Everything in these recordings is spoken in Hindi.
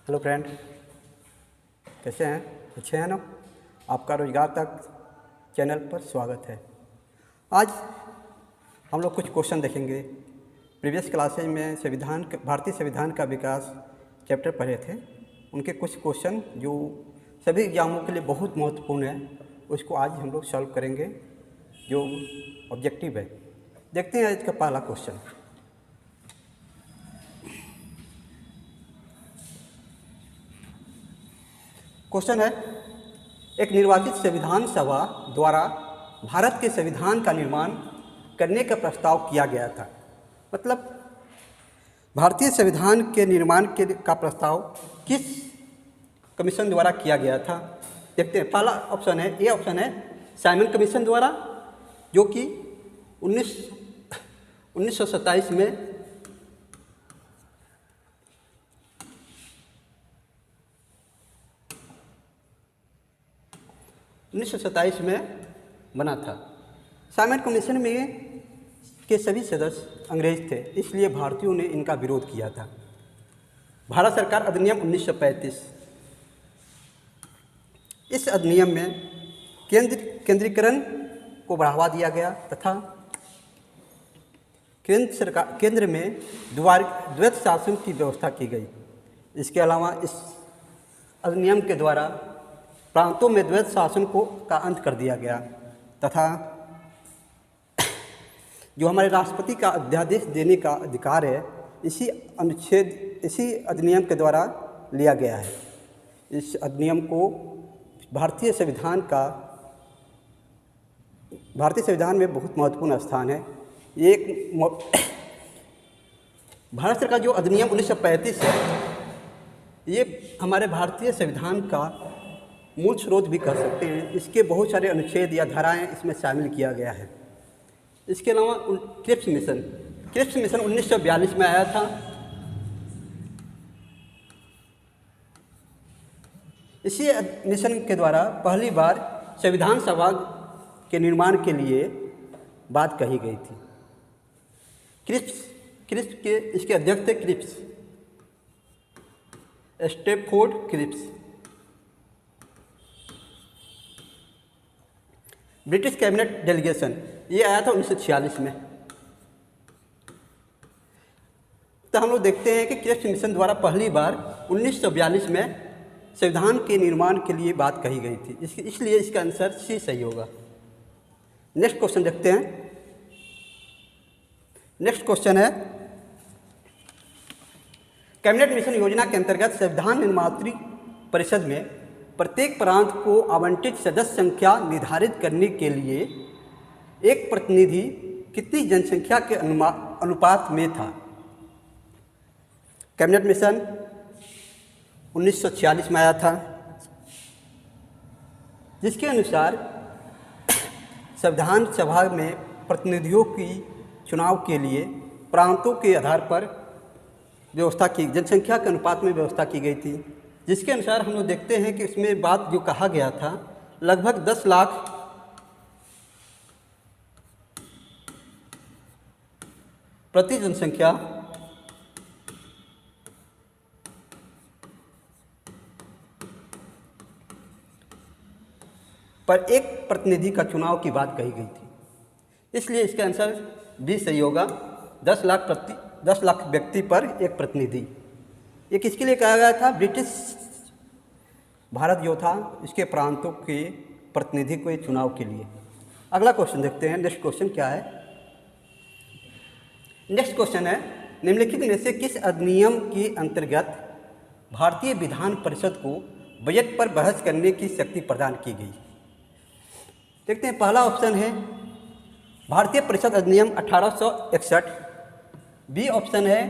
हेलो फ्रेंड, कैसे हैं? अच्छे हैं ना? आपका रोजगार तक चैनल पर स्वागत है। आज हम लोग कुछ क्वेश्चन देखेंगे। प्रीवियस क्लासेज में भारतीय संविधान का विकास चैप्टर पढ़े थे। उनके कुछ क्वेश्चन जो सभी एग्जामों के लिए बहुत महत्वपूर्ण है, उसको आज हम लोग सॉल्व करेंगे, जो ऑब्जेक्टिव है। देखते हैं आज का पहला क्वेश्चन। क्वेश्चन है, एक निर्वाचित संविधान सभा द्वारा भारत के संविधान का निर्माण करने का प्रस्ताव किया गया था। मतलब भारतीय संविधान के निर्माण का प्रस्ताव किस कमीशन द्वारा किया गया था? देखते हैं। पहला ऑप्शन है, ए ऑप्शन है साइमन कमीशन द्वारा, जो कि 1927 में में बना था। साइमन कमीशन में के सभी सदस्य अंग्रेज थे, इसलिए भारतीयों ने इनका विरोध किया था। भारत सरकार अधिनियम 1935, इस अधिनियम में केंद्रीकरण को बढ़ावा दिया गया तथा केंद्र में द्वैत शासन की व्यवस्था की गई। इसके अलावा इस अधिनियम के द्वारा प्रांतों में द्वैत शासन का अंत कर दिया गया तथा जो हमारे राष्ट्रपति का अध्यादेश देने का अधिकार है, इसी अधिनियम के द्वारा लिया गया है। इस अधिनियम को भारतीय संविधान में बहुत महत्वपूर्ण स्थान है। भारत सरकार जो अधिनियम 1935 है, ये हमारे भारतीय संविधान का मूल स्रोत भी कह सकते हैं। इसके बहुत सारे अनुच्छेद या धाराएं इसमें शामिल किया गया है। इसके अलावा क्रिप्स मिशन 1942 में आया था। इसी मिशन के द्वारा पहली बार संविधान सभा के निर्माण के लिए बात कही गई थी। क्रिप्स के इसके अध्यक्ष थे Stafford Cripps. British cabinet delegation ये आया था 1946 में। तो हम लोग देखते हैं कि क्रिप्स मिशन द्वारा पहली बार 1942 में संविधान के निर्माण के लिए बात कही गई थी। इसलिए इसका आंसर सी सही होगा। नेक्स्ट क्वेश्चन देखते हैं। नेक्स्ट क्वेश्चन है, कैबिनेट मिशन योजना के अंतर्गत संविधान निर्मात्री परिषद में प्रत्येक प्रांत को आवंटित सदस्य संख्या निर्धारित करने के लिए एक प्रतिनिधि कितनी जनसंख्या के अनुपात में था? कैबिनेट मिशन 1946 में आया था, जिसके अनुसार संविधान सभा में प्रतिनिधियों की चुनाव के लिए प्रांतों के आधार पर व्यवस्था की, जनसंख्या के अनुपात में व्यवस्था की गई थी। जिसके अनुसार हम लोग देखते हैं कि इसमें बात जो कहा गया था, लगभग 10 लाख प्रति जनसंख्या पर एक प्रतिनिधि का चुनाव की बात कही गई थी। इसलिए इसका आंसर भी सही होगा। 10 लाख व्यक्ति पर एक प्रतिनिधि। ये किसके लिए कहा गया था? ब्रिटिश भारत जो था, इसके प्रांतों के प्रतिनिधि के चुनाव के लिए। अगला क्वेश्चन देखते हैं। नेक्स्ट क्वेश्चन क्या है? नेक्स्ट क्वेश्चन है, निम्नलिखित में से किस अधिनियम के अंतर्गत भारतीय विधान परिषद को बजट पर बहस करने की शक्ति प्रदान की गई? देखते हैं। पहला ऑप्शन है भारतीय परिषद अधिनियम 1861। बी ऑप्शन है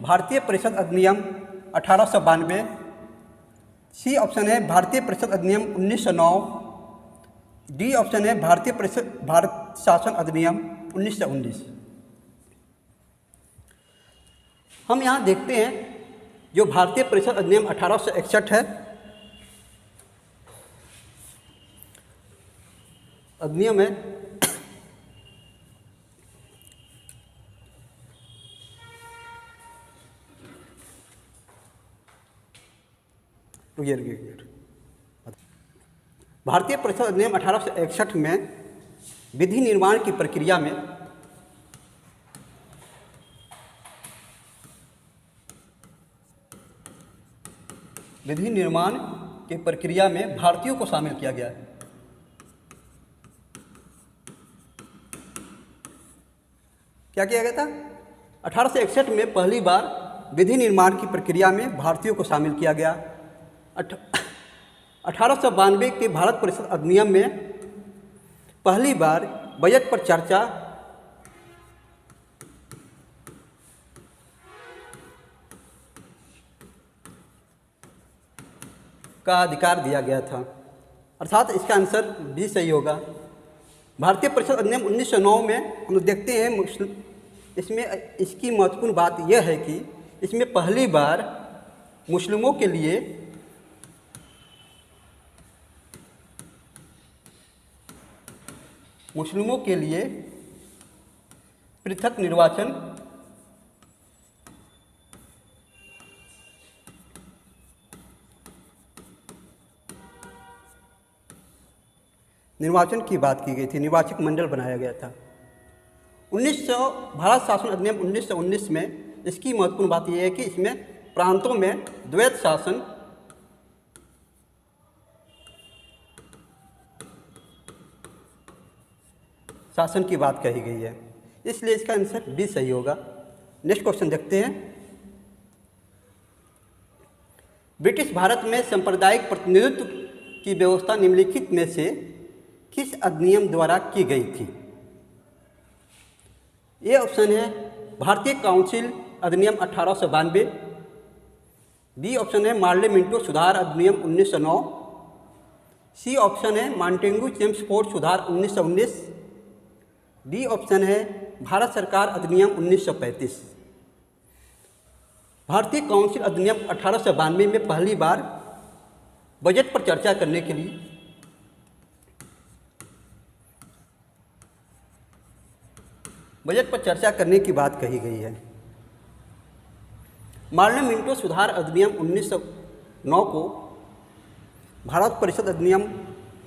भारतीय परिषद अधिनियम 1892। सी ऑप्शन है भारतीय परिषद अधिनियम 1909। डी ऑप्शन है भारत शासन अधिनियम 1919। हम यहाँ देखते हैं, जो भारतीय परिषद अधिनियम 1861 है, अधिनियम है, भारतीय परिषद अधिनियम 1861 में विधि निर्माण की प्रक्रिया में भारतीयों को शामिल किया गया है। क्या किया गया था? 1861 में पहली बार विधि निर्माण की प्रक्रिया में भारतीयों को शामिल किया गया। 1892 के भारत परिषद अधिनियम में पहली बार बजट पर चर्चा का अधिकार दिया गया था, अर्थात इसका आंसर भी सही होगा। भारतीय परिषद अधिनियम 1909 में हम लोग देखते हैं, इसमें इसकी महत्वपूर्ण बात यह है कि इसमें पहली बार मुस्लिमों के लिए पृथक निर्वाचन की बात की गई थी, निर्वाचक मंडल बनाया गया था। भारत शासन अधिनियम 1919 में इसकी महत्वपूर्ण बात यह है कि इसमें प्रांतों में द्वैत शासन की बात कही गई है, इसलिए इसका आंसर भी सही होगा। नेक्स्ट क्वेश्चन देखते हैं। ब्रिटिश भारत में सांप्रदायिक प्रतिनिधित्व की व्यवस्था निम्नलिखित में से किस अधिनियम द्वारा की गई थी? ये ऑप्शन है भारतीय काउंसिल अधिनियम 1892, बी ऑप्शन है मार्ले मिंटो सुधार अधिनियम 1909, सी ऑप्शन है मॉन्टेग्यू चेम्सफोर्ड सुधार 1919, डी ऑप्शन है भारत सरकार अधिनियम 1935। भारतीय काउंसिल अधिनियम 1892 में पहली बार बजट पर चर्चा करने के लिए की बात कही गई है। मार्ले मिंटो सुधार अधिनियम 1909 को भारत परिषद अधिनियम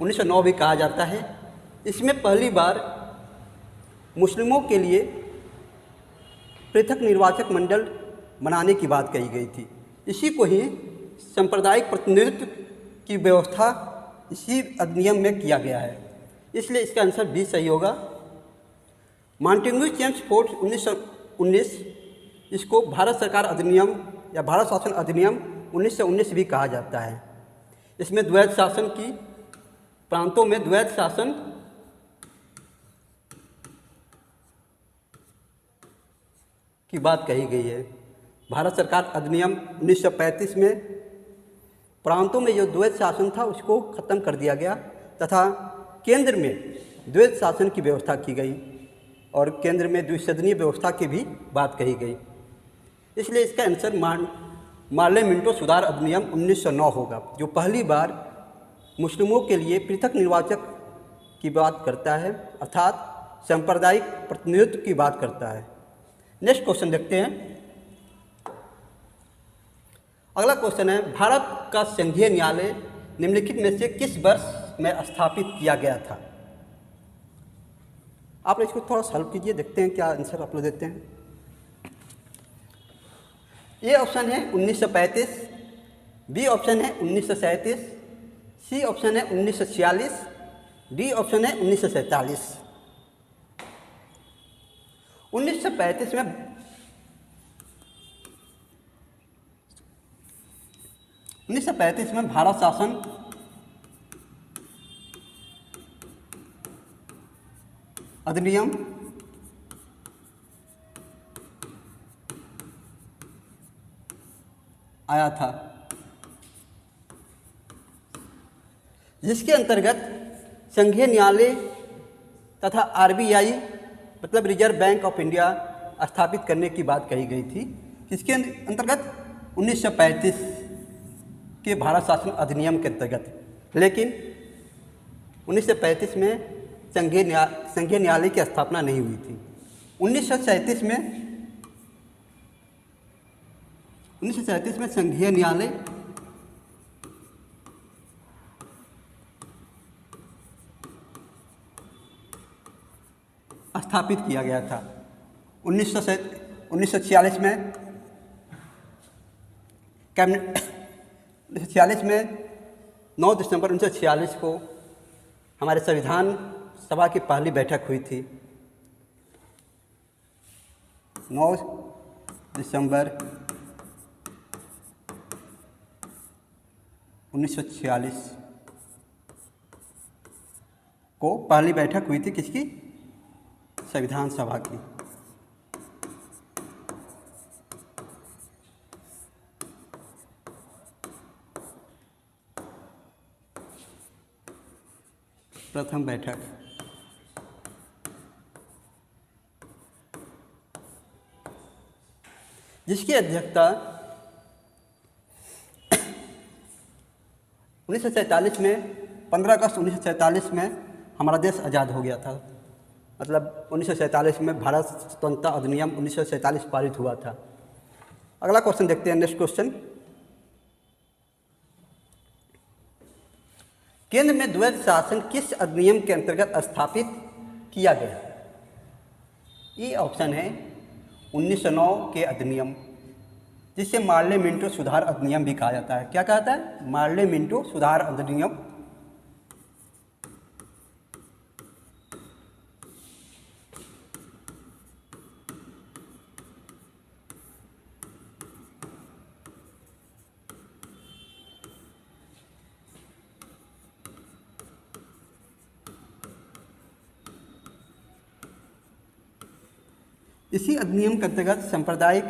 1909 भी कहा जाता है। इसमें पहली बार मुस्लिमों के लिए पृथक निर्वाचक मंडल बनाने की बात कही गई थी। इसी को ही सांप्रदायिक प्रतिनिधित्व की व्यवस्था इसी अधिनियम में किया गया है, इसलिए इसका आंसर भी सही होगा। मॉन्टेग्यू चेम्सफोर्ड 1919 इसको भारत सरकार अधिनियम या भारत शासन अधिनियम 1919 भी कहा जाता है। इसमें द्वैत शासन की प्रांतों में द्वैत शासन की बात कही गई है। भारत सरकार अधिनियम 1935 में प्रांतों में जो द्वैत शासन था उसको खत्म कर दिया गया तथा केंद्र में द्वैत शासन की व्यवस्था की गई और केंद्र में द्विसदनीय व्यवस्था की भी बात कही गई, इसलिए इसका आंसर मार्ले मिंटो सुधार अधिनियम 1909 होगा, जो पहली बार मुस्लिमों के लिए पृथक निर्वाचक की बात करता है, अर्थात सांप्रदायिक प्रतिनिधित्व की बात करता है। नेक्स्ट क्वेश्चन देखते हैं। अगला क्वेश्चन है, भारत का संघीय न्यायालय निम्नलिखित में से किस वर्ष में स्थापित किया गया था? आप इसको थोड़ा सॉल्व कीजिए, देखते हैं क्या आंसर आप लोग देते हैं। ये ऑप्शन है 1935, बी ऑप्शन है 1937, सी ऑप्शन है 1946, डी ऑप्शन है 1947। 1935 में भारत शासन अधिनियम आया था, जिसके अंतर्गत संघीय न्यायालय तथा आरबीआई मतलब रिजर्व बैंक ऑफ इंडिया स्थापित करने की बात कही गई थी। किसके अंतर्गत? 1935 के भारत शासन अधिनियम के अंतर्गत। लेकिन 1935 में संघीय न्यायालय की स्थापना नहीं हुई थी। 1937 में संघीय न्यायालय स्थापित किया गया था। 1946 में कैबिनेट 1946 में 9 दिसंबर 1946 को हमारे संविधान सभा की पहली बैठक हुई थी। 9 दिसंबर 1946 को पहली बैठक हुई थी किसकी? संविधान सभा की। प्रथम बैठक जिसकी अध्यक्षता 1947 में 15 अगस्त 1947 में हमारा देश आज़ाद हो गया था। मतलब 1947 में भारत स्वतंत्रता अधिनियम 1947 पारित हुआ था। अगला क्वेश्चन देखते हैं, नेक्स्ट क्वेश्चन। केंद्र में द्वैध शासन किस अधिनियम के अंतर्गत स्थापित किया गया? ये ऑप्शन है 1909 के अधिनियम, जिसे मार्ले मिंटो सुधार अधिनियम भी कहा जाता है। क्या कहता है? मार्ले मिंटो सुधार अधिनियम। इसी अधिनियम के अंतर्गत सांप्रदायिक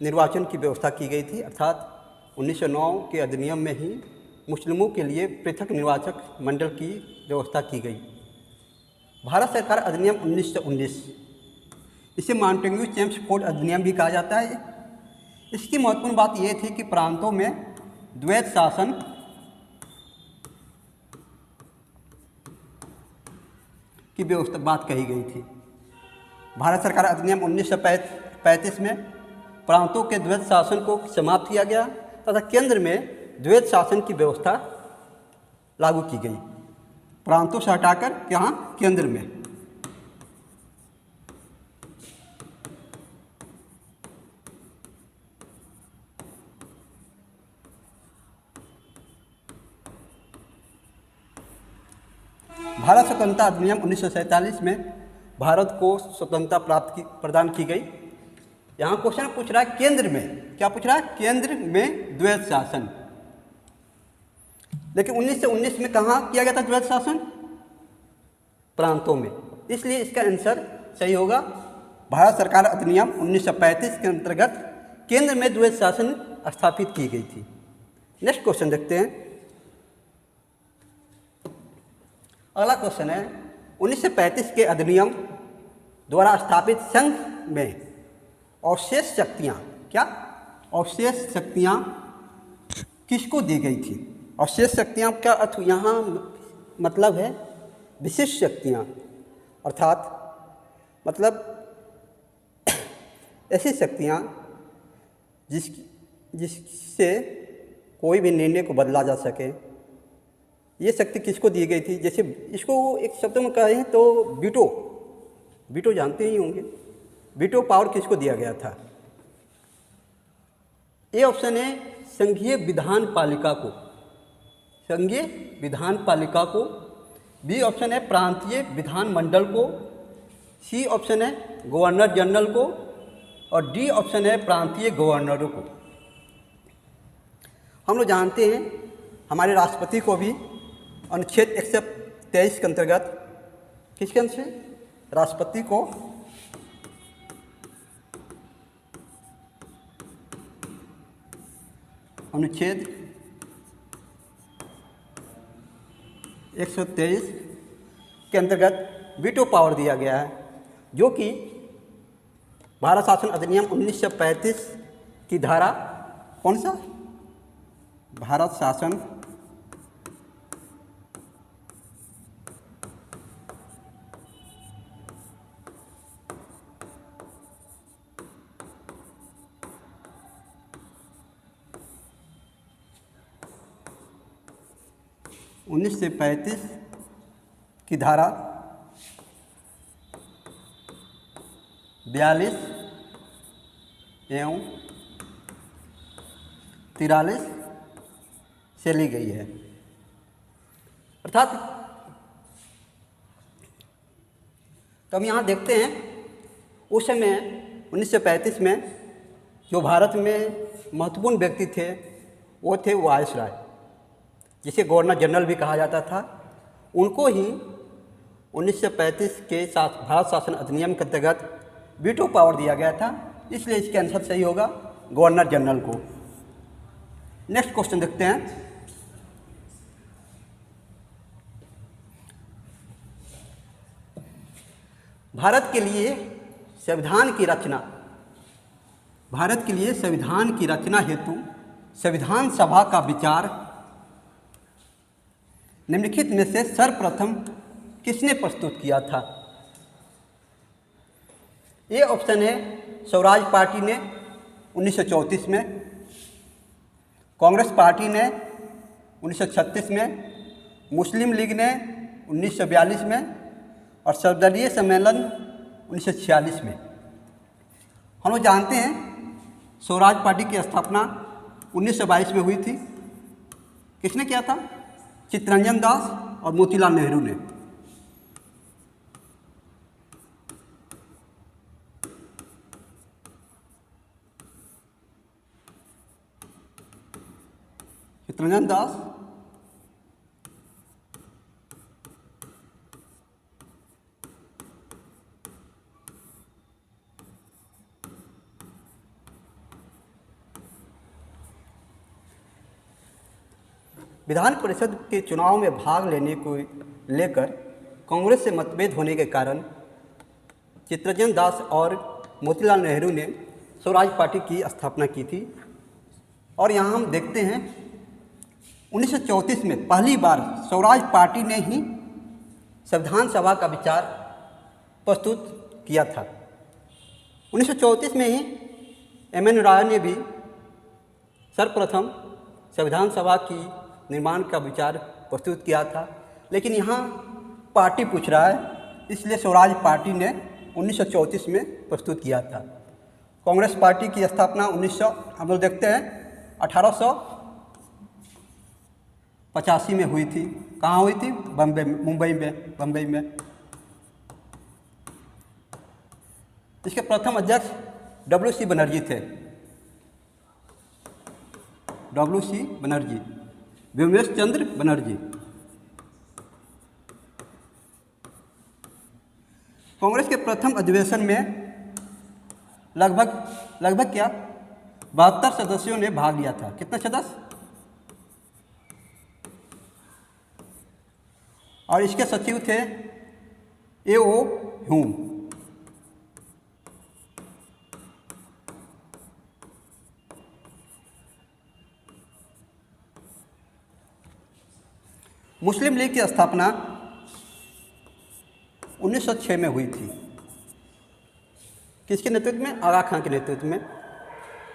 निर्वाचन की व्यवस्था की गई थी, अर्थात 1909 के अधिनियम में ही मुस्लिमों के लिए पृथक निर्वाचक मंडल की व्यवस्था की गई। भारत सरकार अधिनियम 1919, इसे मॉन्टेग्यू चेम्सफोर्ड अधिनियम भी कहा जाता है। इसकी महत्वपूर्ण बात यह थी कि प्रांतों में द्वैध शासन की व्यवस्था बात कही गई थी। भारत सरकार अधिनियम 1935 में प्रांतों के द्वैध शासन को समाप्त किया गया तथा केंद्र में द्वैध शासन की व्यवस्था लागू की गई, प्रांतों से हटाकर यहाँ केंद्र में। भारत स्वतंत्रता अधिनियम 1947 में भारत को स्वतंत्रता प्रदान की गई। यहाँ क्वेश्चन पूछ रहा है केंद्र में, क्या पूछ रहा है? केंद्र में द्वैध शासन। लेकिन 1919 में कहाँ किया गया था द्वैध शासन? प्रांतों में। इसलिए इसका आंसर सही होगा भारत सरकार अधिनियम 1935 के अंतर्गत केंद्र में द्वैध शासन स्थापित की गई थी। नेक्स्ट क्वेश्चन देखते हैं। अगला क्वेश्चन है 1935 के अधिनियम द्वारा स्थापित संघ में अवशेष शक्तियाँ, क्या अवशेष शक्तियाँ किसको दी गई थी? अवशेष शक्तियाँ का अर्थ यहाँ मतलब है विशिष्ट शक्तियाँ, अर्थात मतलब ऐसी शक्तियाँ जिससे कोई भी निर्णय को बदला जा सके। ये शक्ति किसको दी गई थी? जैसे इसको एक शब्द में कहें तो वीटो जानते ही होंगे। वीटो पावर किसको दिया गया था? ए ऑप्शन है संघीय विधान पालिका को, संघीय विधान पालिका को। बी ऑप्शन है प्रांतीय विधान मंडल को। सी ऑप्शन है गवर्नर जनरल को। और डी ऑप्शन है प्रांतीय गवर्नरों को। हम लोग जानते हैं हमारे राष्ट्रपति को भी अनुच्छेद 123 के अंतर्गत, किसके अनुच्छेद? राष्ट्रपति को अनुच्छेद 123 के अंतर्गत वीटो पावर दिया गया है, जो कि भारत शासन अधिनियम 1935 की धारा, कौन सा? भारत शासन 1935 की धारा 42 एवं 43 से ली गई है। अर्थात तो हम यहाँ देखते हैं उस समय 1935 में जो भारत में महत्वपूर्ण व्यक्ति थे वो थे वायसराय, जिसे गवर्नर जनरल भी कहा जाता था। उनको ही 1935 के भारत शासन अधिनियम के अंतर्गत वीटो पावर दिया गया था, इसलिए इसके आंसर सही होगा गवर्नर जनरल को। नेक्स्ट क्वेश्चन देखते हैं। भारत के लिए संविधान की रचना हेतु संविधान सभा का विचार निम्नलिखित में से सर्वप्रथम किसने प्रस्तुत किया था? ए ऑप्शन है स्वराज पार्टी ने 1934 में, कांग्रेस पार्टी ने 1936 में, मुस्लिम लीग ने 1942 में और सर्वदलीय सम्मेलन 1946 में। हम लोग जानते हैं स्वराज पार्टी की स्थापना 1922 में हुई थी। किसने किया था? चित्तरंजन दास और मोतीलाल नेहरू ने। चित्तरंजन दास विधान परिषद के चुनाव में भाग लेने को लेकर कांग्रेस से मतभेद होने के कारण चित्तरंजन दास और मोतीलाल नेहरू ने स्वराज पार्टी की स्थापना की थी। और यहाँ हम देखते हैं 1934 में पहली बार स्वराज पार्टी ने ही संविधान सभा का विचार प्रस्तुत किया था। 1934 में ही एम.एन. राय ने भी सर्वप्रथम संविधान सभा की निर्माण का विचार प्रस्तुत किया था, लेकिन यहाँ पार्टी पूछ रहा है, इसलिए स्वराज पार्टी ने 1934 में प्रस्तुत किया था। कांग्रेस पार्टी की स्थापना हम लोग देखते हैं 1885 में हुई थी। कहाँ हुई थी? मुंबई में। इसके प्रथम अध्यक्ष W.C. बनर्जी थे। W.C. बनर्जी, व्योमेश चंद्र बनर्जी। कांग्रेस के प्रथम अधिवेशन में लगभग क्या 72 सदस्यों ने भाग लिया था। कितने सदस्य? और इसके सचिव थे A.O. ह्यूम। मुस्लिम लीग की स्थापना 1906 में हुई थी। किसके नेतृत्व में? आगा खां के नेतृत्व में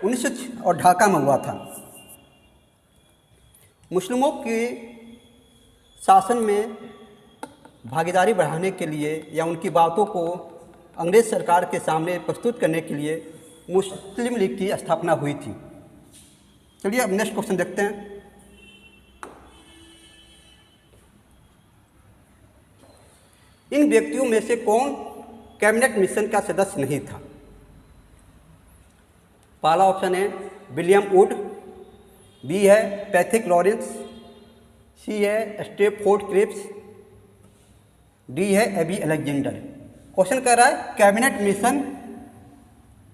1906 और ढाका में हुआ था। मुस्लिमों के शासन में भागीदारी बढ़ाने के लिए या उनकी बातों को अंग्रेज़ सरकार के सामने प्रस्तुत करने के लिए मुस्लिम लीग की स्थापना हुई थी। चलिए अब नेक्स्ट क्वेश्चन देखते हैं। इन व्यक्तियों में से कौन कैबिनेट मिशन का सदस्य नहीं था? पहला ऑप्शन है विलियम वुड, बी है पैथिक लॉरेंस, सी है स्टेपफोर्ड क्रिप्स, डी है एबी अलेक्जेंडर। क्वेश्चन कह रहा है कैबिनेट मिशन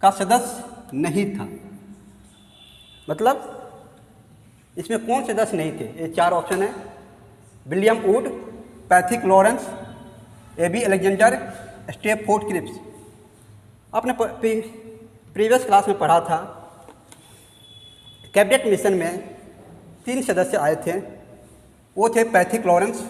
का सदस्य नहीं था, मतलब इसमें कौन सदस्य नहीं थे? ये चार ऑप्शन है William Wood, Pethick Lawrence, A B Alexander, Stafford Cripps. आपने प्रीवियस क्लास में पढ़ा था कैबिनेट मिशन में 3 सदस्य आए थे। वो थे पैथिक लॉरेंस,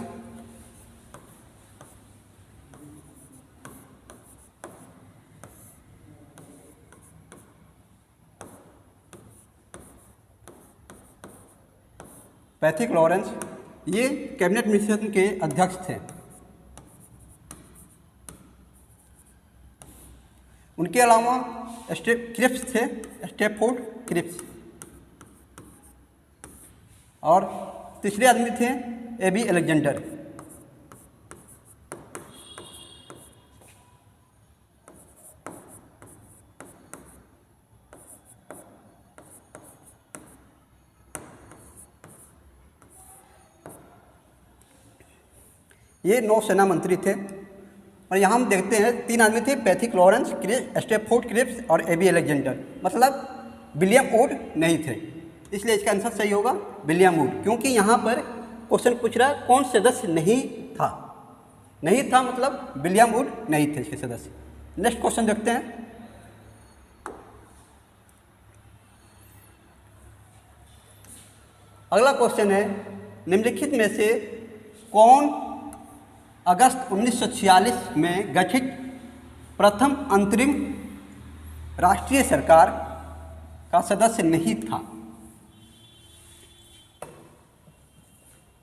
ये कैबिनेट मिशन के अध्यक्ष थे। उनके अलावा क्रिप्स थे, स्टैफोर्ड क्रिप्स, और तीसरे आदमी थे एबी अलेक्जेंडर। ये नौसेना मंत्री थे। और यहाँ हम देखते हैं 3 आदमी थे, पैथिक लॉरेंस, स्टैफोर्ड क्रिप्स और एबी अलेक्जेंडर, मतलब विलियम वुड नहीं थे। इसलिए इसका आंसर सही होगा विलियम वुड, क्योंकि यहाँ पर क्वेश्चन पूछ रहा है कौन सदस्य नहीं था। नहीं था मतलब विलियम वुड नहीं थे इसके सदस्य। नेक्स्ट क्वेश्चन देखते हैं। अगला क्वेश्चन है, निम्नलिखित में से कौन अगस्त 1946 में गठित प्रथम अंतरिम राष्ट्रीय सरकार का सदस्य नहीं था?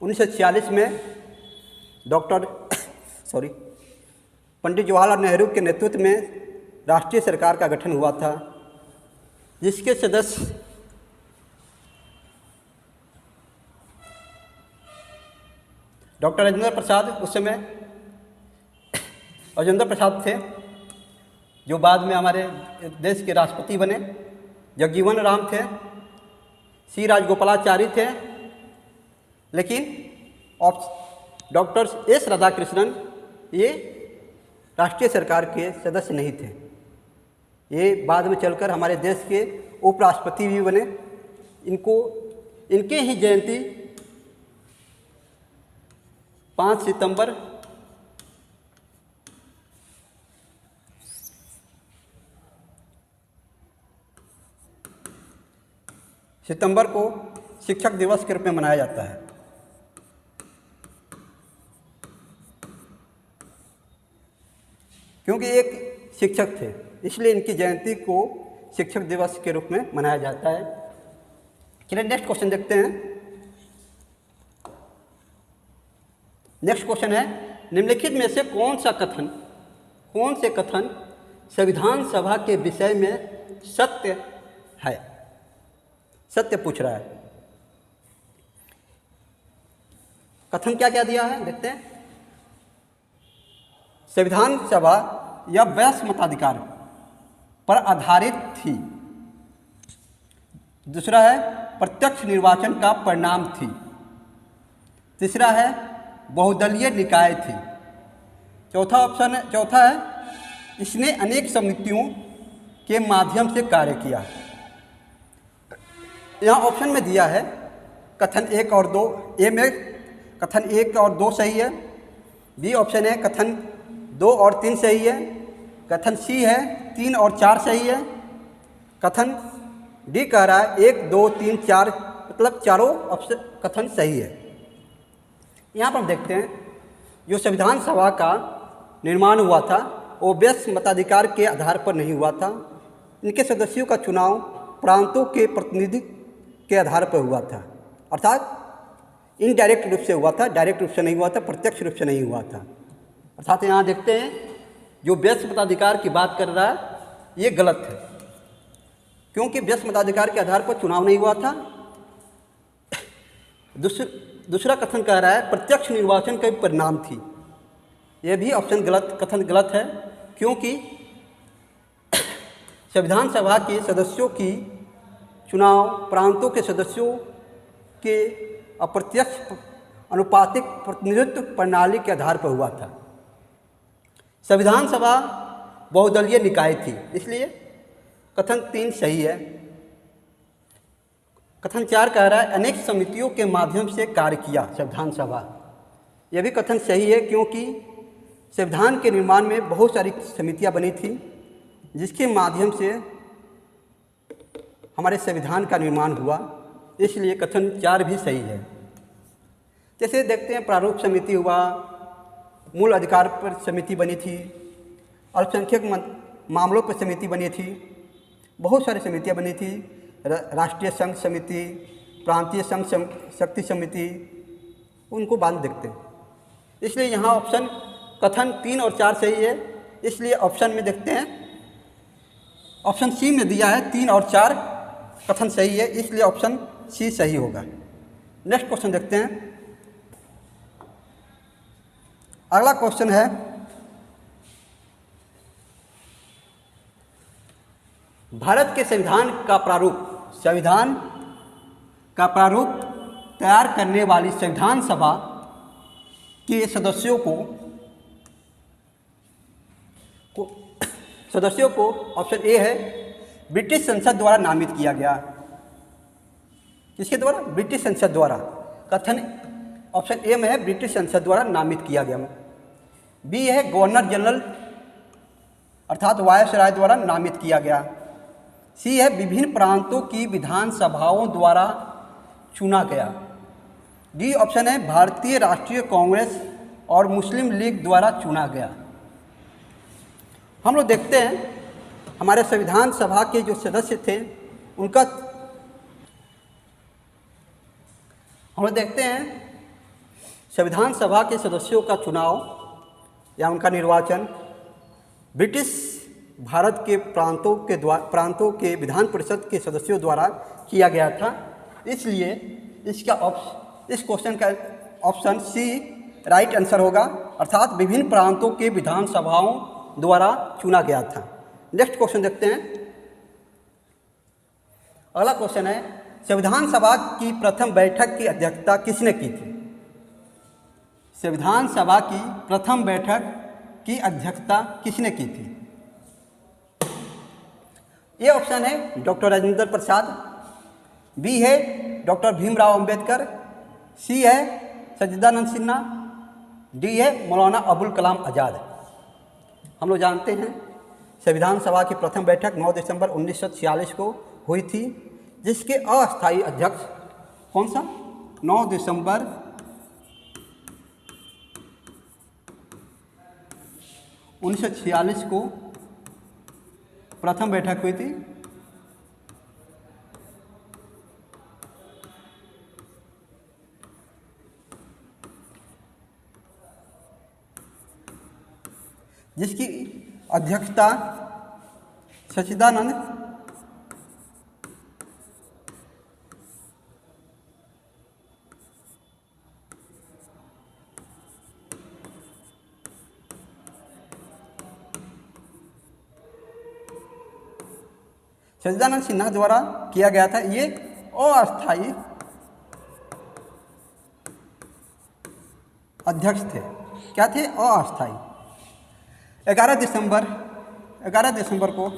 1946 में पंडित जवाहरलाल नेहरू के नेतृत्व में राष्ट्रीय सरकार का गठन हुआ था, जिसके सदस्य डॉक्टर राजेंद्र प्रसाद, उस समय राजेंद्र प्रसाद थे, जो बाद में हमारे देश के राष्ट्रपति बने। जगजीवन राम थे, सी राजगोपालाचारी थे, लेकिन डॉक्टर एस राधाकृष्णन ये राष्ट्रीय सरकार के सदस्य नहीं थे। ये बाद में चलकर हमारे देश के उपराष्ट्रपति भी बने। इनके ही जयंती 5 सितंबर को शिक्षक दिवस के रूप में मनाया जाता है। क्योंकि एक शिक्षक थे, इसलिए इनकी जयंती को शिक्षक दिवस के रूप में मनाया जाता है। चलिए नेक्स्ट क्वेश्चन देखते हैं। नेक्स्ट क्वेश्चन है, निम्नलिखित में से कौन से कथन संविधान सभा के विषय में सत्य है? सत्य पूछ रहा है। कथन क्या क्या दिया है देखते हैं। संविधान सभा या वयस्क मताधिकार पर आधारित थी। दूसरा है प्रत्यक्ष निर्वाचन का परिणाम थी। तीसरा है बहुदलीय निकाय थी। चौथा है इसने अनेक समितियों के माध्यम से कार्य किया। यहाँ ऑप्शन में दिया है कथन 1 और 2। ए में कथन 1 और 2 सही है। बी ऑप्शन है कथन 2 और 3 सही है। कथन सी है 3 और 4 सही है। कथन डी कह रहा है 1, 2, 3, 4 मतलब चारों ऑप्शन कथन सही है। यहाँ पर हम देखते हैं जो संविधान सभा का निर्माण हुआ था वो वयस्क मताधिकार के आधार पर नहीं हुआ था। इनके सदस्यों का चुनाव प्रांतों के प्रतिनिधि के आधार पर हुआ था, अर्थात इनडायरेक्ट रूप से हुआ था, डायरेक्ट रूप से नहीं हुआ था, प्रत्यक्ष रूप से नहीं हुआ था। अर्थात यहाँ देखते हैं जो वयस्क मताधिकार की बात कर रहा है ये गलत है, क्योंकि वयस्क मताधिकार के आधार पर चुनाव नहीं हुआ था। दूसरा कथन कह रहा है प्रत्यक्ष निर्वाचन का परिणाम थी। यह भी कथन गलत है, क्योंकि संविधान सभा के सदस्यों की चुनाव प्रांतों के सदस्यों के अप्रत्यक्ष अनुपातिक प्रतिनिधित्व प्रणाली के आधार पर हुआ था। संविधान सभा बहुदलीय निकाय थी, इसलिए कथन 3 सही है। कथन 4 कह रहा है अनेक समितियों के माध्यम से कार्य किया संविधान सभा। यह भी कथन सही है, क्योंकि संविधान के निर्माण में बहुत सारी समितियां बनी थी, जिसके माध्यम से हमारे संविधान का निर्माण हुआ, इसलिए कथन 4 भी सही है। जैसे देखते हैं प्रारूप समिति हुआ, मूल अधिकार पर समिति बनी थी, अल्पसंख्यक मामलों पर समिति बनी थी, बहुत सारी समितियां बनी थी, राष्ट्रीय संघ समिति, प्रांतीय संघ शक्ति समिति, उनको बाद में देखते हैं। इसलिए यहाँ ऑप्शन कथन 3 और 4 सही है, इसलिए ऑप्शन में देखते हैं ऑप्शन सी में दिया है 3 और 4 कथन सही है, इसलिए ऑप्शन सी सही होगा। नेक्स्ट क्वेश्चन देखते हैं। अगला क्वेश्चन है, भारत के संविधान का प्रारूप तैयार करने वाली संविधान सभा के सदस्यों को ऑप्शन ए है ब्रिटिश संसद द्वारा नामित किया गया। किसके द्वारा? ब्रिटिश संसद द्वारा। कथन ऑप्शन ए में है ब्रिटिश संसद द्वारा नामित किया गया। बी है गवर्नर जनरल अर्थात वायसराय द्वारा नामित किया गया। सी है विभिन्न प्रांतों की विधानसभाओं द्वारा चुना गया। डी ऑप्शन है भारतीय राष्ट्रीय कांग्रेस और मुस्लिम लीग द्वारा चुना गया। हम लोग देखते हैं हमारे संविधान सभा के जो सदस्य थे उनका, हम लोग देखते हैं संविधान सभा के सदस्यों का चुनाव या उनका निर्वाचन ब्रिटिश भारत के प्रांतों के विधान परिषद के सदस्यों द्वारा किया गया था। इसलिए इस क्वेश्चन का ऑप्शन सी राइट आंसर होगा, अर्थात विभिन्न प्रांतों के विधानसभाओं द्वारा चुना गया था। नेक्स्ट क्वेश्चन देखते हैं। अगला क्वेश्चन है, संविधान सभा की प्रथम बैठक की अध्यक्षता किसने की थी? संविधान सभा की प्रथम बैठक की अध्यक्षता किसने की थी? ये ऑप्शन है डॉक्टर राजेंद्र प्रसाद, बी है डॉक्टर भीमराव अंबेडकर, सी है सच्चिदानंद सिन्हा, डी है मौलाना अबुल कलाम आज़ाद। हम लोग जानते हैं संविधान सभा की प्रथम बैठक 9 दिसंबर 1946 को हुई थी, जिसके अस्थायी अध्यक्ष कौन सा? 9 दिसंबर 1946 को प्रथम बैठक हुई थी। जिसकी अध्यक्षता सच्चिदानंद सिन्हा द्वारा किया गया था। ये अस्थायी अध्यक्ष थे। क्या थे? अस्थायी। 11 दिसंबर को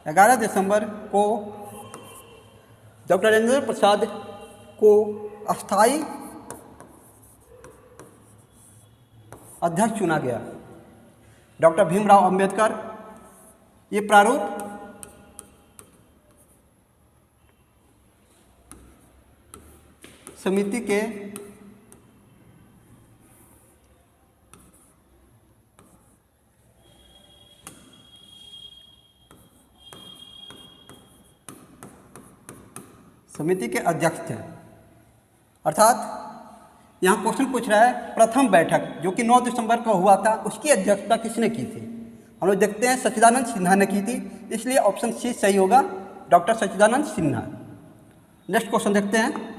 11 दिसंबर को डॉक्टर राजेंद्र प्रसाद को अस्थायी अध्यक्ष चुना गया। डॉक्टर भीमराव अंबेडकर ये प्रारूप समिति के अध्यक्ष थे। अर्थात यहाँ क्वेश्चन पूछ रहा है प्रथम बैठक जो कि 9 दिसंबर को हुआ था, उसकी अध्यक्षता किसने की थी? हम लोग देखते हैं सच्चिदानंद सिन्हा ने की थी, इसलिए ऑप्शन सी सही होगा, डॉक्टर सच्चिदानंद सिन्हा। नेक्स्ट क्वेश्चन देखते हैं।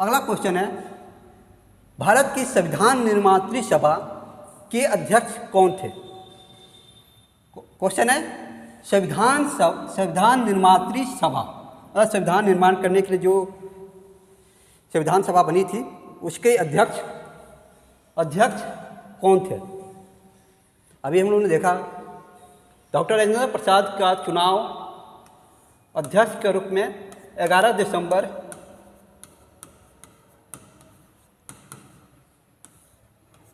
अगला क्वेश्चन है, भारत की संविधान निर्मात्री सभा के अध्यक्ष कौन थे? क्वेश्चन है संविधान निर्मात्री सभा, संविधान निर्माण करने के लिए जो संविधान सभा बनी थी उसके अध्यक्ष कौन थे? अभी हम लोगों ने देखा डॉक्टर राजेंद्र प्रसाद का चुनाव अध्यक्ष के रूप में 11 दिसंबर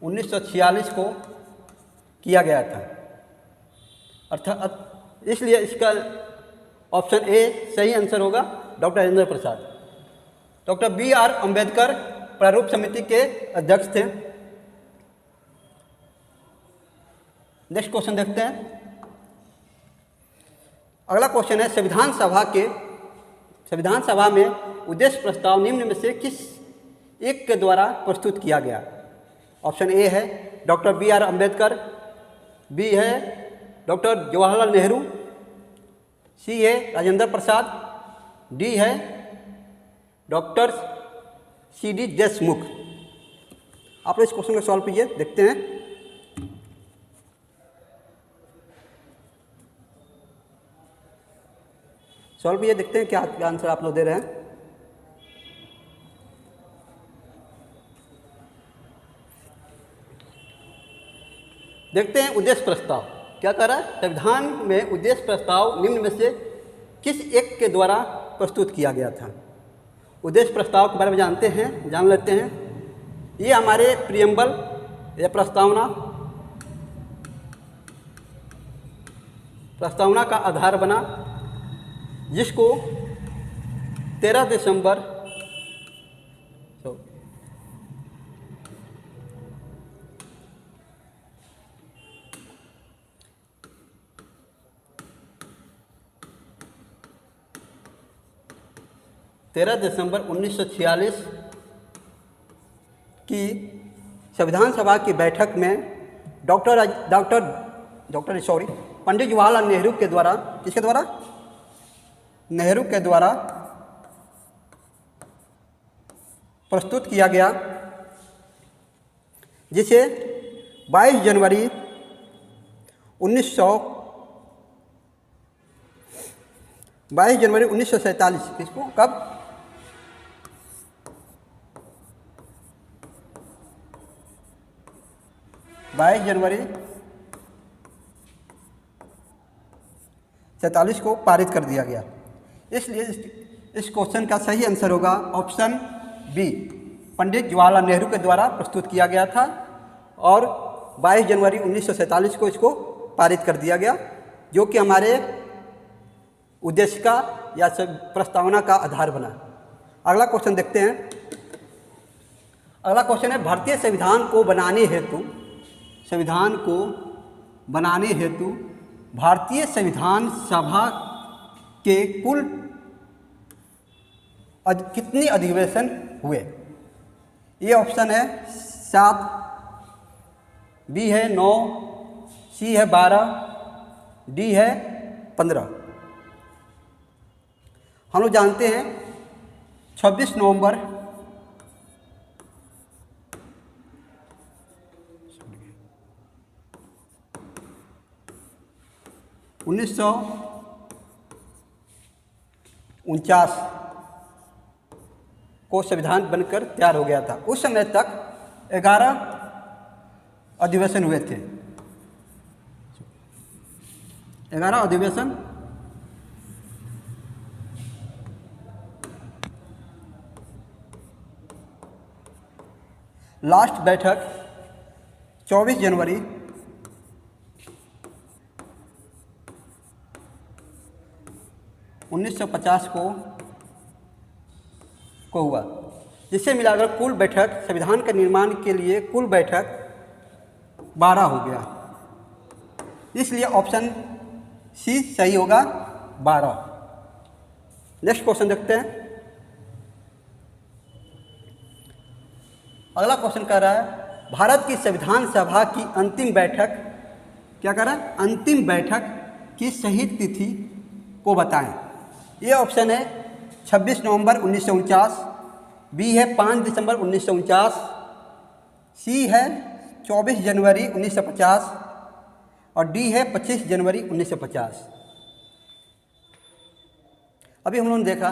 1946 को किया गया था। अर्थात इसलिए इसका ऑप्शन ए सही आंसर होगा, doctor Rajendra Prasad. Doctor B.R. Ambedkar प्रारूप समिति के अध्यक्ष थे। नेक्स्ट क्वेश्चन देखते हैं। अगला क्वेश्चन है, संविधान सभा में उद्देश्य प्रस्ताव निम्न में से एक के द्वारा प्रस्तुत किया गया? ऑप्शन ए है डॉक्टर B.R. अम्बेडकर, बी है डॉक्टर जवाहरलाल नेहरू, सी है राजेंद्र प्रसाद, डी है डॉक्टर C.D. देशमुख। आप लोग इस क्वेश्चन को सॉल्व कीजिए, देखते हैं। सॉल्व कीजिए, देखते हैं क्या आंसर आप लोग दे रहे हैं। देखते हैं उद्देश्य प्रस्ताव क्या कर रहा है। संविधान में उद्देश्य प्रस्ताव निम्न में से किस एक के द्वारा प्रस्तुत किया गया था? उद्देश्य प्रस्ताव के बारे में जान लेते हैं। ये हमारे प्रियम्बल या प्रस्तावना का आधार बना, जिसको 13 दिसंबर 1946 की संविधान सभा की बैठक में पंडित जवाहरलाल नेहरू के द्वारा, किसके द्वारा? नेहरू के द्वारा प्रस्तुत किया गया, जिसे 22 जनवरी 1947 किसको कब? 22 जनवरी 47 को पारित कर दिया गया। इसलिए इस क्वेश्चन का सही आंसर होगा ऑप्शन बी, पंडित जवाहरलाल नेहरू के द्वारा प्रस्तुत किया गया था और 22 जनवरी 1947 को इसको पारित कर दिया गया, जो कि हमारे उद्देश्य का या प्रस्तावना का आधार बना। अगला क्वेश्चन देखते हैं। अगला क्वेश्चन है भारतीय संविधान को बनाने हेतु भारतीय संविधान सभा के कुल कितने अधिवेशन हुए? ये ऑप्शन है 7, बी है 9, सी है 12, डी है 15। हम लोग जानते हैं 26 नवंबर 1949 को संविधान बनकर तैयार हो गया था। उस समय तक 11 अधिवेशन हुए थे। 11 अधिवेशन लास्ट बैठक 24 जनवरी 1950 को हुआ, जिससे मिलाकर कुल बैठक संविधान के निर्माण के लिए कुल बैठक 12 हो गया। इसलिए ऑप्शन सी सही होगा 12। नेक्स्ट क्वेश्चन देखते हैं। अगला क्वेश्चन कह रहा है भारत की संविधान सभा की अंतिम बैठक, क्या कह रहा है? अंतिम बैठक की सही तिथि को बताएं। ये ऑप्शन है 26 नवंबर 1949, बी है 5 दिसंबर 1949, सी है 24 जनवरी 1950 और डी है 25 जनवरी 1950। अभी हम लोगों ने देखा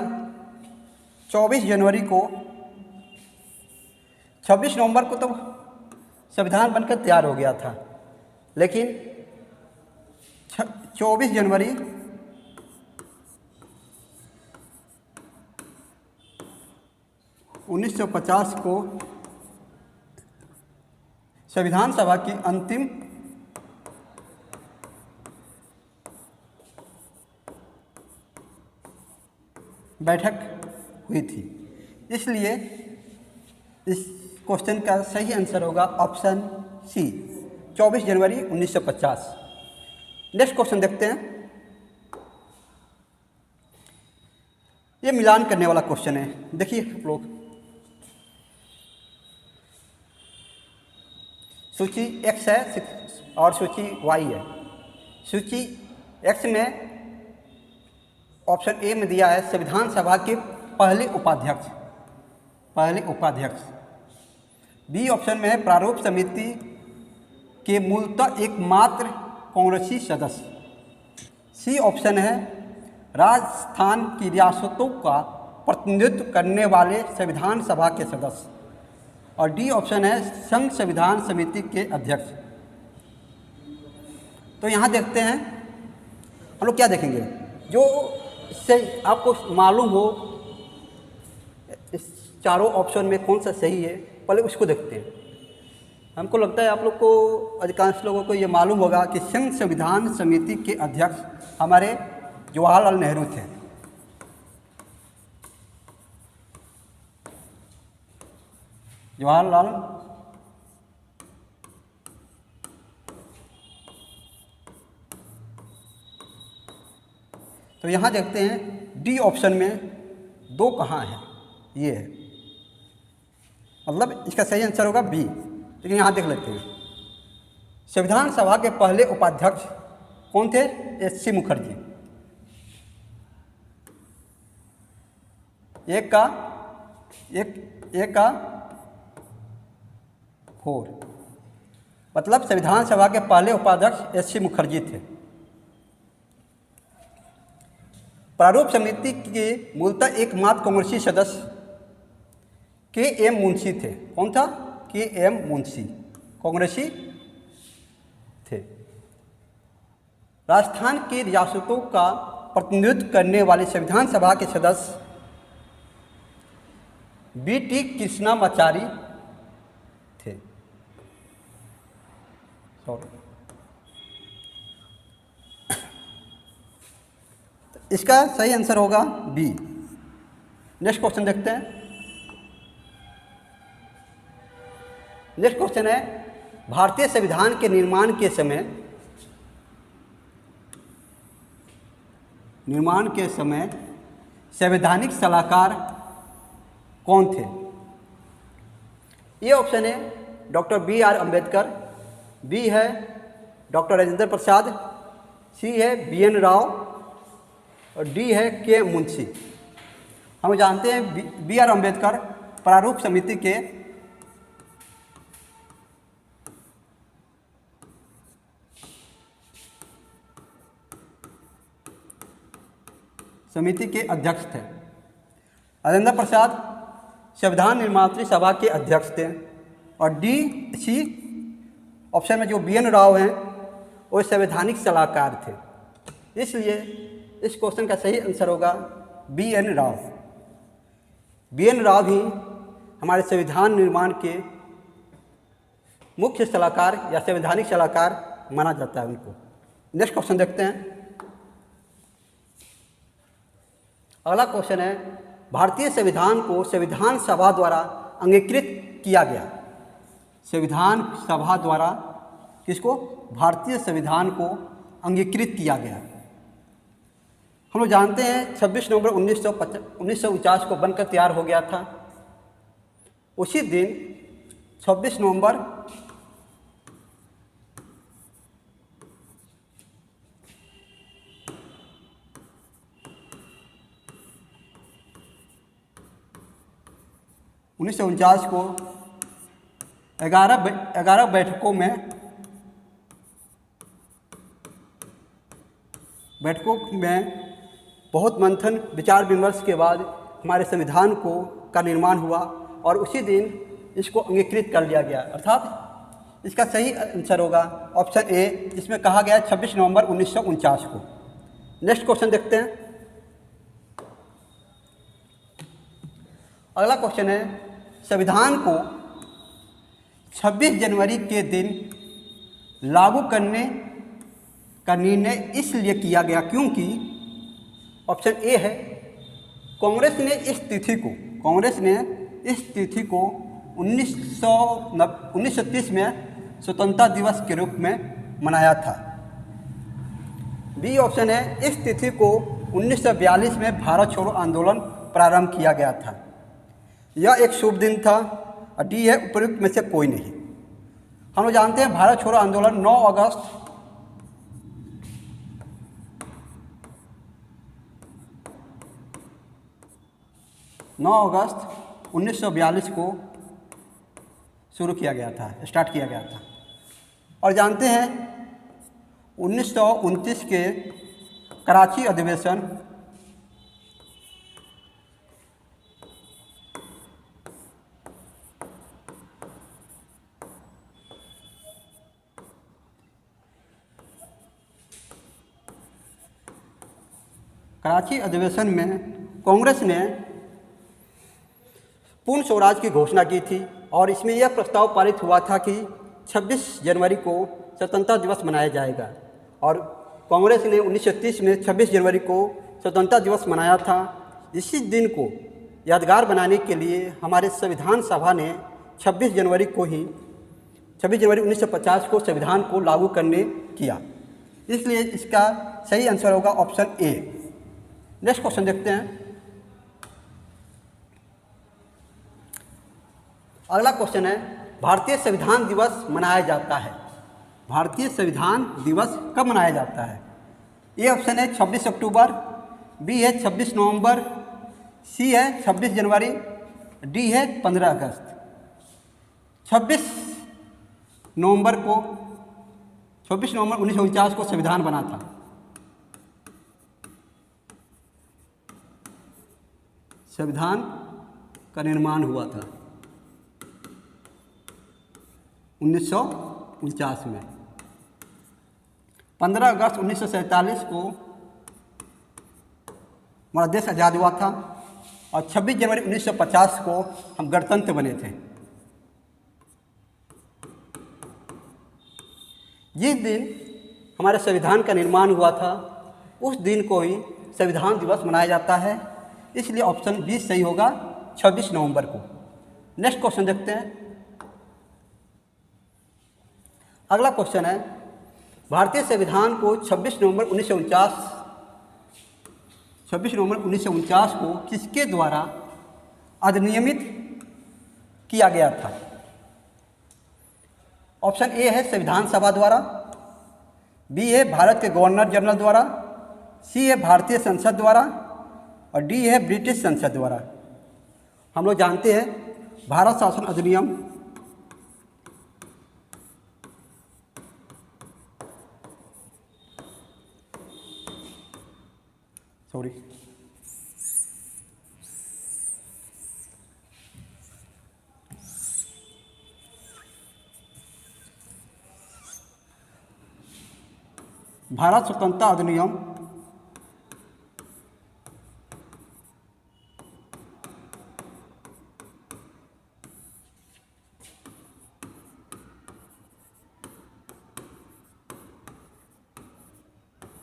24 जनवरी को, 26 नवंबर को तो संविधान बनकर तैयार हो गया था, लेकिन 24 जनवरी 1950 को संविधान सभा की अंतिम बैठक हुई थी। इसलिए इस क्वेश्चन का सही आंसर होगा ऑप्शन सी 24 जनवरी 1950। नेक्स्ट क्वेश्चन देखते हैं। ये मिलान करने वाला क्वेश्चन है। देखिए आप लोग, सूची एक्स है और सूची वाई है। सूची एक्स में ऑप्शन ए में दिया है संविधान सभा के पहले उपाध्यक्ष। बी ऑप्शन में है प्रारूप समिति के मूलतः एकमात्र कांग्रेसी सदस्य। सी ऑप्शन है राजस्थान की रियासतों का प्रतिनिधित्व करने वाले संविधान सभा के सदस्य। और डी ऑप्शन है संघ संविधान समिति के अध्यक्ष। तो यहाँ देखते हैं हम लोग क्या देखेंगे, जो इससे आपको मालूम हो इस चारों ऑप्शन में कौन सा सही है, पहले उसको देखते हैं। हमको लगता है आप लोग को, अधिकांश लोगों को ये मालूम होगा कि संघ संविधान समिति के अध्यक्ष हमारे जवाहरलाल नेहरू थे। जवाहरलाल तो यहाँ देखते हैं डी ऑप्शन में 2 कहाँ है, ये है, मतलब इसका सही आंसर होगा बी। लेकिन यहाँ देख लेते हैं संविधान सभा के पहले उपाध्यक्ष कौन थे? एस.सी. मुखर्जी। एक का 4, मतलब संविधान सभा के पहले उपाध्यक्ष एस.सी. मुखर्जी थे। प्रारूप समिति के मूलतः एकमात्र कांग्रेसी सदस्य के.एम. मुंशी थे। कौन था? के.एम. मुंशी कांग्रेसी थे। राजस्थान की रियासतों का प्रतिनिधित्व करने वाले संविधान सभा के सदस्य बी.टी. कृष्णामाचारी थे। इसका सही आंसर होगा बी। नेक्स्ट क्वेश्चन देखते हैं। नेक्स्ट क्वेश्चन है भारतीय संविधान के निर्माण के समय संवैधानिक सलाहकार कौन थे? ये ऑप्शन है डॉक्टर बी.आर. अम्बेडकर, बी है डॉक्टर राजेंद्र प्रसाद, सी है बी.एन. राव और डी है के. मुंशी। हम जानते हैं बी.आर. अम्बेडकर प्रारूप समिति के अध्यक्ष थे। राजेंद्र प्रसाद संविधान निर्मात्री सभा के अध्यक्ष थे। और सी ऑप्शन में जो बी.एन. राव हैं वो संवैधानिक सलाहकार थे। इसलिए इस क्वेश्चन का सही आंसर होगा बी.एन. राव। बी.एन. राव ही हमारे संविधान निर्माण के मुख्य सलाहकार या संवैधानिक सलाहकार माना जाता है उनको। नेक्स्ट क्वेश्चन देखते हैं। अगला क्वेश्चन है भारतीय संविधान को संविधान सभा द्वारा अंगीकृत किया गया। संविधान सभा द्वारा किसको? भारतीय संविधान को अंगीकृत किया गया। हम लोग जानते हैं 26 नवंबर 1949 को बनकर तैयार हो गया था। उसी दिन 26 नवंबर 1949 को 11 बैठकों में बहुत मंथन विचार विमर्श के बाद हमारे संविधान का निर्माण हुआ और उसी दिन इसको अंगीकृत कर लिया गया। अर्थात इसका सही आंसर होगा ऑप्शन ए, जिसमें कहा गया 26 नवंबर 1949 को। नेक्स्ट क्वेश्चन देखते हैं। अगला क्वेश्चन है संविधान को 26 जनवरी के दिन लागू करने का निर्णय इसलिए किया गया क्योंकि ऑप्शन ए है कांग्रेस ने इस तिथि को 1930 में स्वतंत्रता दिवस के रूप में मनाया था। बी ऑप्शन है इस तिथि को 1942 में भारत छोड़ो आंदोलन प्रारंभ किया गया था। यह एक शुभ दिन था। और डी है उपयुक्त में से कोई नहीं। हम लोग जानते हैं भारत छोड़ो आंदोलन 9 अगस्त 1942 को शुरू किया गया था, स्टार्ट किया गया था। और जानते हैं 1929 के कराची अधिवेशन में कांग्रेस ने पूर्ण स्वराज की घोषणा की थी और इसमें यह प्रस्ताव पारित हुआ था कि 26 जनवरी को स्वतंत्रता दिवस मनाया जाएगा। और कांग्रेस ने 1930 में 26 जनवरी को स्वतंत्रता दिवस मनाया था। इसी दिन को यादगार बनाने के लिए हमारे संविधान सभा ने 26 जनवरी 1950 को संविधान को लागू करने किया। इसलिए इसका सही आंसर होगा ऑप्शन ए। नेक्स्ट क्वेश्चन देखते हैं। अगला क्वेश्चन है, भारतीय संविधान दिवस मनाया जाता है। भारतीय संविधान दिवस कब मनाया जाता है? ए ऑप्शन है 26 अक्टूबर, बी है 26 नवंबर, सी है 26 जनवरी, डी है 15 अगस्त। 26 नवंबर 1949 को संविधान बना था। संविधान का निर्माण हुआ था 1949 में। 15 अगस्त 1947 को हमारा देश आज़ाद हुआ था और 26 जनवरी 1950 को हम गणतंत्र बने थे। जिस दिन हमारे संविधान का निर्माण हुआ था उस दिन को ही संविधान दिवस मनाया जाता है। इसलिए ऑप्शन बी सही होगा 26 नवंबर को। नेक्स्ट क्वेश्चन देखते हैं। अगला क्वेश्चन है, भारतीय संविधान को 26 नवंबर 1949 को किसके द्वारा अधिनियमित किया गया था? ऑप्शन ए है संविधान सभा द्वारा, बी है भारत के गवर्नर जनरल द्वारा, सी है भारतीय संसद द्वारा और डी है ब्रिटिश संसद द्वारा। हम लोग जानते हैं भारत शासन अधिनियम भारत स्वतंत्रता अधिनियम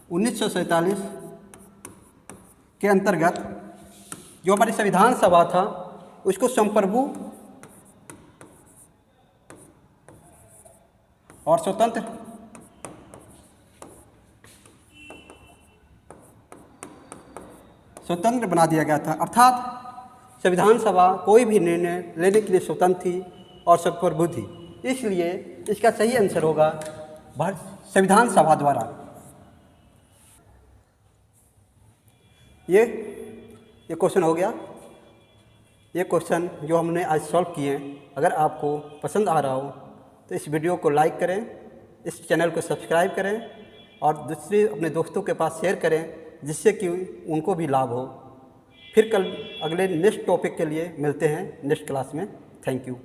1947 के अंतर्गत जो हमारी संविधान सभा था उसको संप्रभु और स्वतंत्र बना दिया गया था। अर्थात संविधान सभा कोई भी निर्णय लेने के लिए स्वतंत्र थी और संप्रभु थी। इसलिए इसका सही आंसर होगा संविधान सभा द्वारा। ये क्वेश्चन हो गया। ये क्वेश्चन जो हमने आज सॉल्व किए हैं, अगर आपको पसंद आ रहा हो तो इस वीडियो को लाइक करें, इस चैनल को सब्सक्राइब करें और दूसरे अपने दोस्तों के पास शेयर करें जिससे कि उनको भी लाभ हो। फिर कल अगले नेक्स्ट टॉपिक के लिए मिलते हैं नेक्स्ट क्लास में। Thank you.